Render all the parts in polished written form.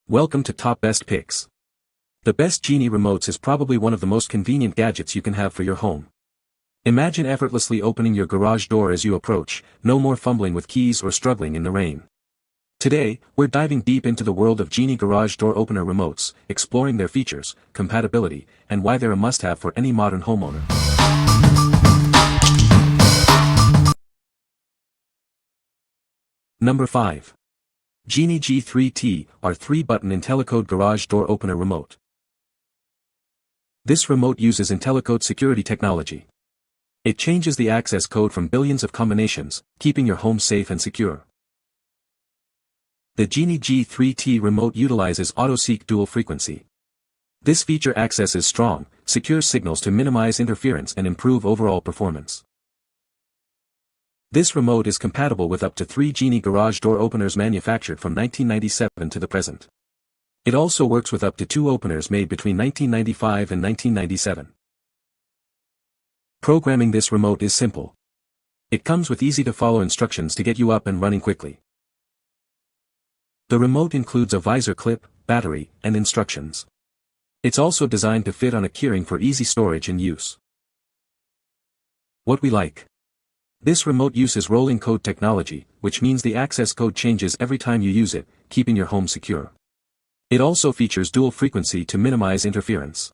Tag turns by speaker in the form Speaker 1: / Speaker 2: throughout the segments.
Speaker 1: Welcome to Top Best Picks. The best Genie Remotes is probably one of the most convenient gadgets you can have for your home. Imagine effortlessly opening your garage door as you approach, no more fumbling with keys or struggling in the rain. Today, we're diving deep into the world of Genie garage door opener remotes, exploring their features, compatibility, and why they're a must-have for any modern homeowner. Number 5. Genie G3T, our 3-button Intellicode garage door opener remote. This remote uses Intellicode security technology. It changes the access code from billions of combinations, keeping your home safe and secure. The Genie G3T remote utilizes auto-seek dual frequency. This feature accesses strong, secure signals to minimize interference and improve overall performance. This remote is compatible with up to 3 Genie garage door openers manufactured from 1997 to the present. It also works with up to 2 openers made between 1995 and 1997. Programming this remote is simple. It comes with easy-to-follow instructions to get you up and running quickly. The remote includes a visor clip, battery, and instructions. It's also designed to fit on a keyring for easy storage and use. What we like. This remote uses rolling code technology, which means the access code changes every time you use it, keeping your home secure. It also features dual frequency to minimize interference.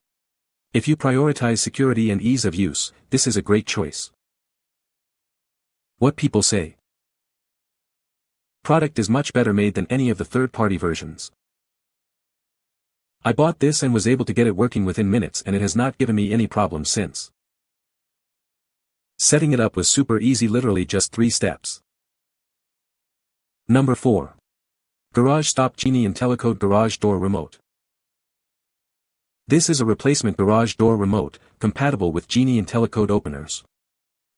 Speaker 1: If you prioritize security and ease of use, this is a great choice. What people say. Product is much better made than any of the third-party versions. I bought this and was able to get it working within minutes, and it has not given me any problems since. Setting it up was super easy, literally just 3 steps. Number 4. Garage Stop Genie Intellicode Garage Door Remote. This is a replacement garage door remote, compatible with Genie Intellicode openers.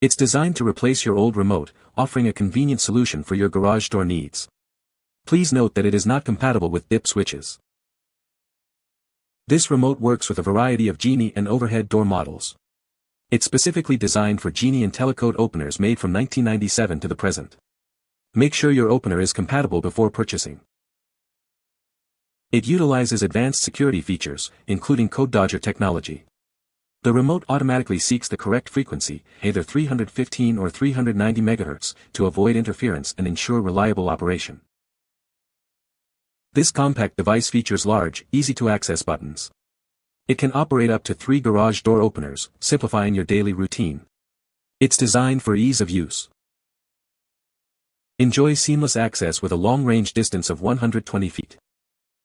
Speaker 1: It's designed to replace your old remote, offering a convenient solution for your garage door needs. Please note that it is not compatible with dip switches. This remote works with a variety of Genie and overhead door models. It's specifically designed for Genie Intellicode openers made from 1997 to the present. Make sure your opener is compatible before purchasing. It utilizes advanced security features, including code dodger technology. The remote automatically seeks the correct frequency, either 315 or 390 MHz, to avoid interference and ensure reliable operation. This compact device features large, easy-to-access buttons. It can operate up to 3 garage door openers, simplifying your daily routine. It's designed for ease of use. Enjoy seamless access with a long-range distance of 120 feet.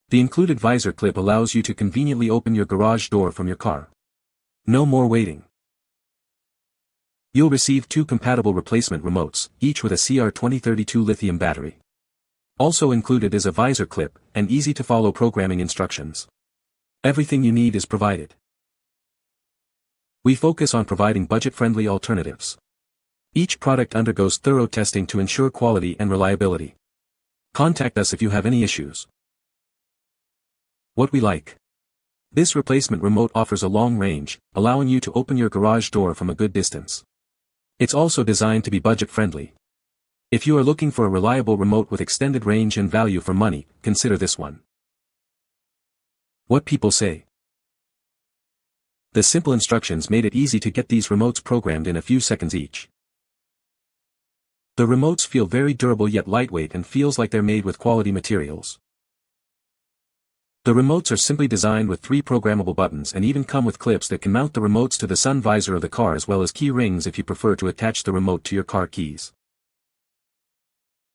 Speaker 1: The included visor clip allows you to conveniently open your garage door from your car. No more waiting. You'll receive 2 compatible replacement remotes, each with a CR2032 lithium battery. Also included is a visor clip and easy-to-follow programming instructions. Everything you need is provided. We focus on providing budget-friendly alternatives. Each product undergoes thorough testing to ensure quality and reliability. Contact us if you have any issues. What we like. This replacement remote offers a long range, allowing you to open your garage door from a good distance. It's also designed to be budget-friendly. If you are looking for a reliable remote with extended range and value for money, consider this one. What people say. The simple instructions made it easy to get these remotes programmed in a few seconds each. The remotes feel very durable yet lightweight and feels like they're made with quality materials. The remotes are simply designed with 3 programmable buttons and even come with clips that can mount the remotes to the sun visor of the car, as well as key rings if you prefer to attach the remote to your car keys.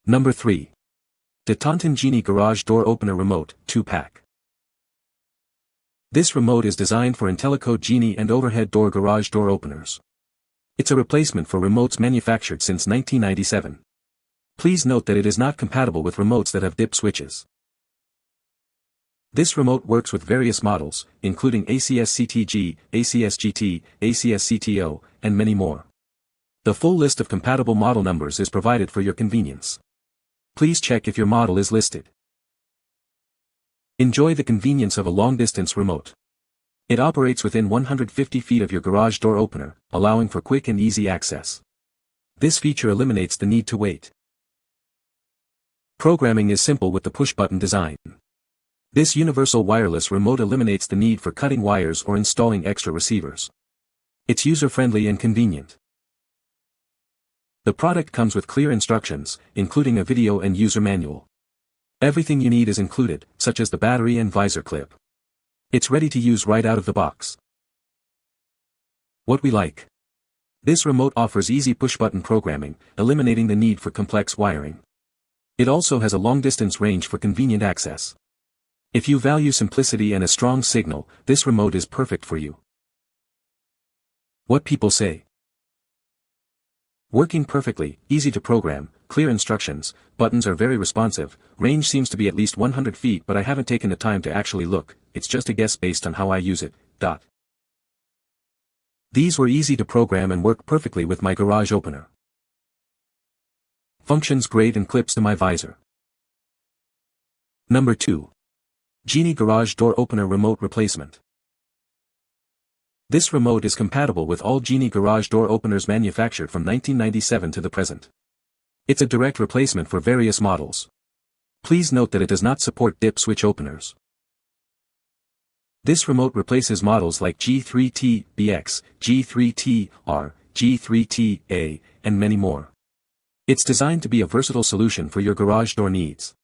Speaker 1: Number 3. Datonten Genie Garage Door Opener Remote, 2-pack. This remote is designed for Intellicode Genie and overhead door garage door openers. It's a replacement for remotes manufactured since 1997. Please note that it is not compatible with remotes that have dip switches. This remote works with various models, including ACS-CTG, ACS-GT, ACS-CTO, and many more. The full list of compatible model numbers is provided for your convenience. Please check if your model is listed. Enjoy the convenience of a long-distance remote. It operates within 150 feet of your garage door opener, allowing for quick and easy access. This feature eliminates the need to wait. Programming is simple with the push-button design. This universal wireless remote eliminates the need for cutting wires or installing extra receivers. It's user-friendly and convenient. The product comes with clear instructions, including a video and user manual. Everything you need is included, such as the battery and visor clip. It's ready to use right out of the box. What we like. This remote offers easy push-button programming, eliminating the need for complex wiring. It also has a long-distance range for convenient access. If you value simplicity and a strong signal, this remote is perfect for you. What people say. Working perfectly, easy to program, clear instructions, buttons are very responsive, range seems to be at least 100 feet but I haven't taken the time to actually look, it's just a guess based on how I use it. These were easy to program and work perfectly with my garage opener. Functions great and clips to my visor. Number 2. Genie Garage Door Opener Remote Replacement. This remote is compatible with all Genie garage door openers manufactured from 1997 to the present. It's a direct replacement for various models. Please note that it does not support dip switch openers. This remote replaces models like G3T BX, G3T R, G3T A, and many more. It's designed to be a versatile solution for your garage door needs.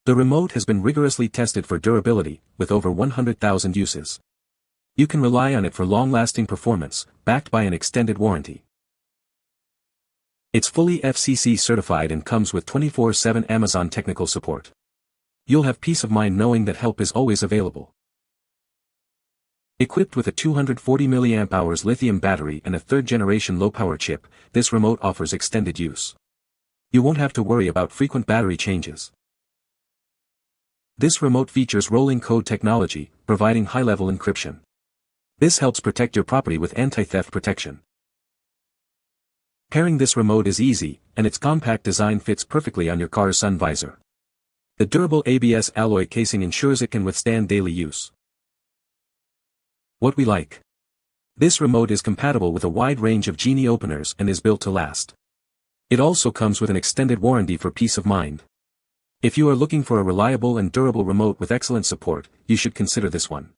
Speaker 1: The remote has been rigorously tested for durability, with over 100,000 uses. You can rely on it for long-lasting performance, backed by an extended warranty. It's fully FCC certified and comes with 24/7 Amazon technical support. You'll have peace of mind knowing that help is always available. Equipped with a 240 mAh lithium battery and a third-generation low-power chip, this remote offers extended use. You won't have to worry about frequent battery changes. This remote features rolling code technology, providing high-level encryption. This helps protect your property with anti-theft protection. Pairing this remote is easy, and its compact design fits perfectly on your car's sun visor. The durable ABS alloy casing ensures it can withstand daily use. What we like. This remote is compatible with a wide range of Genie openers and is built to last. It also comes with an extended warranty for peace of mind. If you are looking for a reliable and durable remote with excellent support, you should consider this one.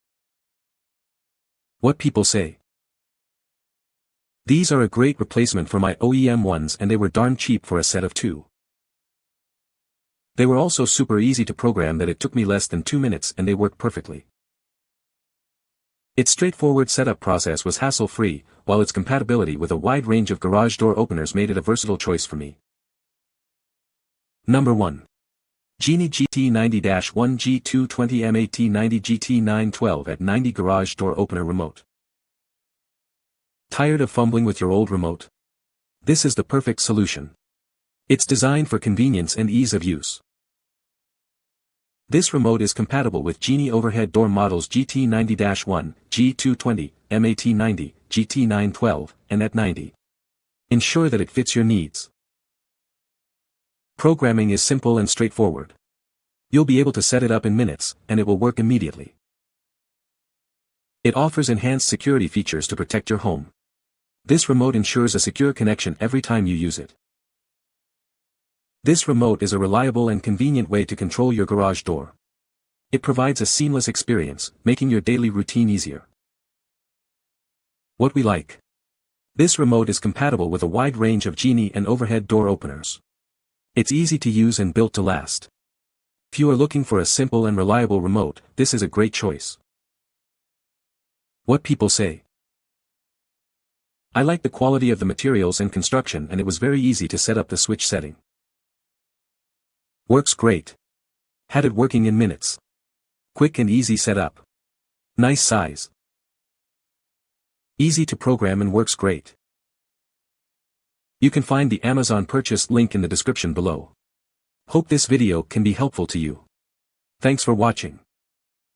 Speaker 1: What people say. These are a great replacement for my OEM ones and they were darn cheap for a set of 2. They were also super easy to program that it took me less than 2 minutes and they worked perfectly. Its straightforward setup process was hassle-free, while its compatibility with a wide range of garage door openers made it a versatile choice for me. Number 1. Genie GT90-1 G220 MAT90 GT912 at 90 Garage Door Opener Remote. Tired of fumbling with your old remote? This is the perfect solution. It's designed for convenience and ease of use. This remote is compatible with Genie overhead door models GT90-1, G220, MAT90, GT912, and AT90. Ensure that it fits your needs. Programming is simple and straightforward. You'll be able to set it up in minutes, and it will work immediately. It offers enhanced security features to protect your home. This remote ensures a secure connection every time you use it. This remote is a reliable and convenient way to control your garage door. It provides a seamless experience, making your daily routine easier. What we like. This remote is compatible with a wide range of Genie and overhead door openers. It's easy to use and built to last. If you are looking for a simple and reliable remote, this is a great choice. What people say. I like the quality of the materials and construction and it was very easy to set up the switch setting. Works great. Had it working in minutes. Quick and easy setup. Nice size. Easy to program and works great. You can find the Amazon purchase link in the description below. Hope this video can be helpful to you. Thanks for watching.